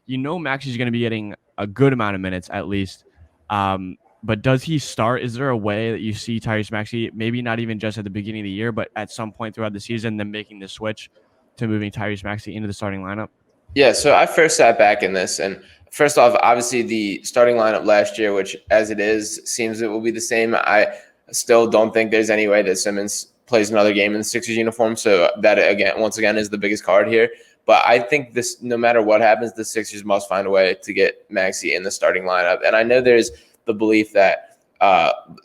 Maxey's going to be getting a good amount of minutes at least. But does he start? Is there a way that you see Tyrese Maxey, maybe not even just at the beginning of the year, but at some point throughout the season, then making the switch to moving Tyrese Maxey into the starting lineup? Yeah, so I first sat back in this, and first off, obviously the starting lineup last year, which as it is, seems it will be the same. I still don't think there's any way that Simmons plays another game in the Sixers uniform. So that once again, is the biggest card here. But I think this, no matter what happens, the Sixers must find a way to get Maxey in the starting lineup. And I know there's the belief that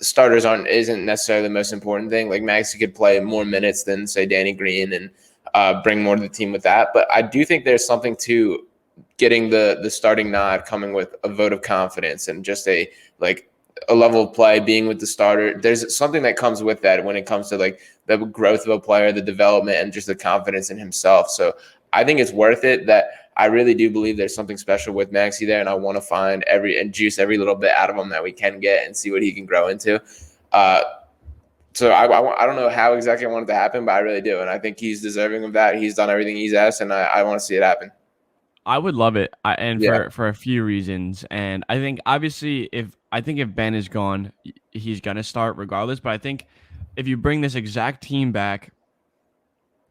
starters isn't necessarily the most important thing. Like Maxey could play more minutes than say Danny Green and bring more to the team with that. But I do think there's something to getting the starting nod coming with a vote of confidence and just a level of play, being with the starter. There's something that comes with that when it comes to like the growth of a player, the development, and just the confidence in himself. So I think it's worth it. That I really do believe there's something special with Maxey there, and I want to find and juice every little bit out of him that we can get and see what he can grow into. So I don't know how exactly I want it to happen, but I really do. And I think he's deserving of that. He's done everything he's asked, and I want to see it happen. I would love it, and Yeah. for a few reasons. And I think obviously if Ben is gone, he's gonna start regardless. But I think if you bring this exact team back,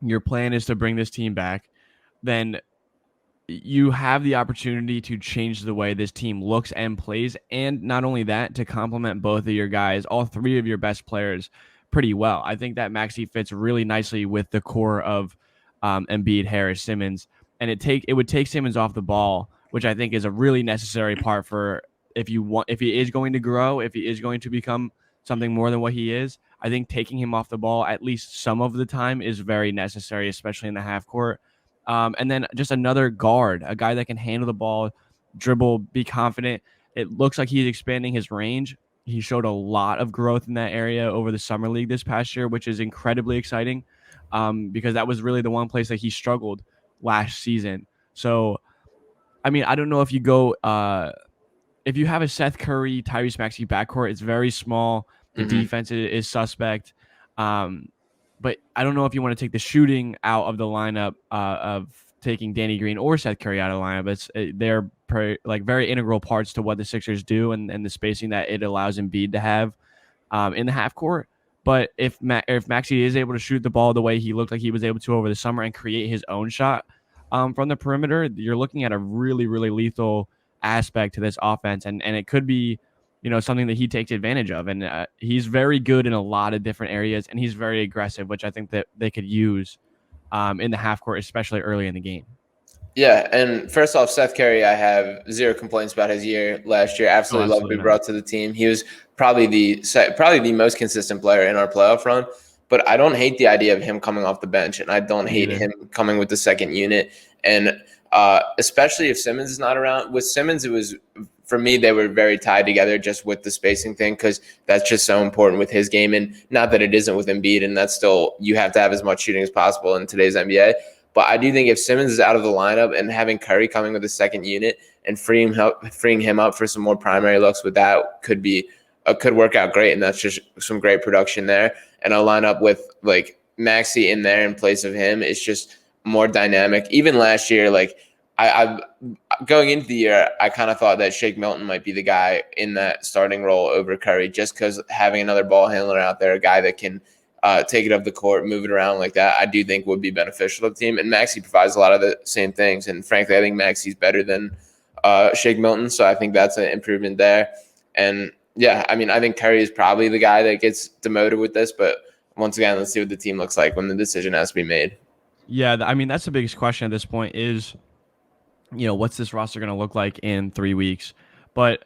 your plan is to bring this team back, then you have the opportunity to change the way this team looks and plays, and not only that, to complement both of your guys, all three of your best players, pretty well. I think that Maxey fits really nicely with the core of Embiid, Harris, Simmons, and it would take Simmons off the ball, which I think is a really necessary part for if he is going to grow, if he is going to become something more than what he is. I think taking him off the ball at least some of the time is very necessary, especially in the half court. And then just another guard, a guy that can handle the ball, dribble, be confident. It looks like he's expanding his range. He showed a lot of growth in that area over the summer league this past year, which is incredibly exciting because that was really the one place that he struggled last season. So, I mean, I don't know if you go if you have a Seth Curry, Tyrese Maxey backcourt, it's very small. The defense is suspect. But I don't know if you want to take the shooting out of the lineup of taking Danny Green or Seth Curry out of the lineup. They're very integral parts to what the Sixers do and the spacing that it allows Embiid to have in the half court. But if Maxey is able to shoot the ball the way he looked like he was able to over the summer and create his own shot from the perimeter, you're looking at a really, really lethal aspect to this offense. And it could be something that he takes advantage of. And he's very good in a lot of different areas, and he's very aggressive, which I think that they could use in the half court, especially early in the game. Yeah, and first off, Seth Curry, I have zero complaints about his year last year. Absolutely love what he brought to the team. He was probably the most consistent player in our playoff run. But I don't hate the idea of him coming off the bench, and I don't hate him coming with the second unit. And especially if Simmons is not around. With Simmons, it was, for me, they were very tied together just with the spacing thing, because that's just so important with his game. And not that it isn't with Embiid, and that's still, you have to have as much shooting as possible in today's NBA. But I do think if Simmons is out of the lineup and having Curry coming with the second unit and freeing him up for some more primary looks with that could work out great. And that's just some great production there. And a lineup with like Maxey in there in place of him is just more dynamic. Even last year, like I going into the year, I kind of thought that Shake Milton might be the guy in that starting role over Curry, just because having another ball handler out there, a guy that can take it up the court, move it around like that, I do think would be beneficial to the team. And Maxey provides a lot of the same things. And frankly, I think Maxey's better than Shake Milton. So I think that's an improvement there. And yeah, I mean, I think Curry is probably the guy that gets demoted with this. But once again, let's see what the team looks like when the decision has to be made. Yeah, I mean, that's the biggest question at this point is, what's this roster going to look like in 3 weeks? But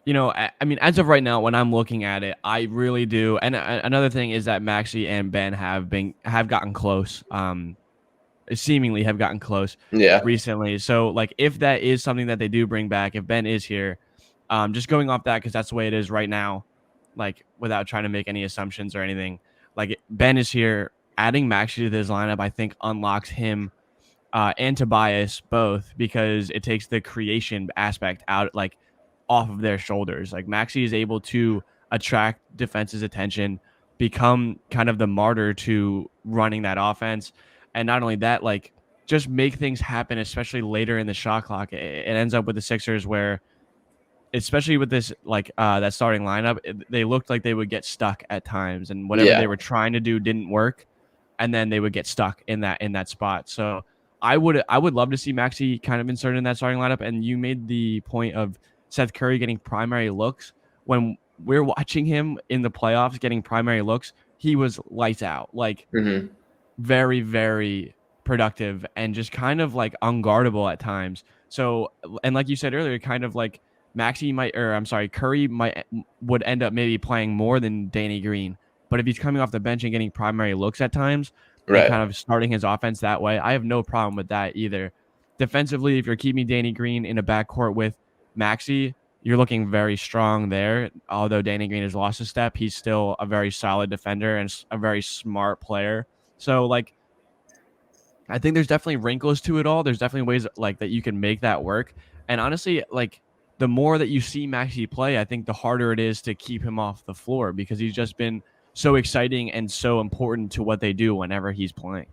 I mean, as of right now, when I'm looking at it, I really do. And another thing is that Maxey and Ben have gotten close. Seemingly have gotten close. Recently. So, like, if that is something that they do bring back, if Ben is here, just going off that because that's the way it is right now, like without trying to make any assumptions or anything. Like Ben is here, adding Maxey to this lineup, I think unlocks him and Tobias both, because it takes the creation aspect out, like, off of their shoulders. Like Maxey is able to attract defense's attention, become kind of the martyr to running that offense. And not only that, like just make things happen, especially later in the shot clock. It ends up with the Sixers where, especially with this that starting lineup, they looked like they would get stuck at times, and whatever Yeah. they were trying to do didn't work, and then they would get stuck in that spot. So I would love to see Maxey kind of inserted in that starting lineup. And you made the point of Seth Curry getting primary looks. When we're watching him in the playoffs getting primary looks, he was lights out, like Hmm. very, very productive and just kind of like unguardable at times. So, and like you said earlier, kind of like Curry would end up maybe playing more than Danny Green. But if he's coming off the bench and getting primary looks at times and Right. kind of starting his offense that way, I have no problem with that either. Defensively, if you're keeping Danny Green in a backcourt with Maxey, you're looking very strong there. Although Danny Green has lost a step, he's still a very solid defender and a very smart player. So like I think there's definitely wrinkles to it all. There's definitely ways like that you can make that work. And honestly, like the more that you see Maxey play, I think the harder it is to keep him off the floor because he's just been so exciting and so important to what they do whenever he's playing.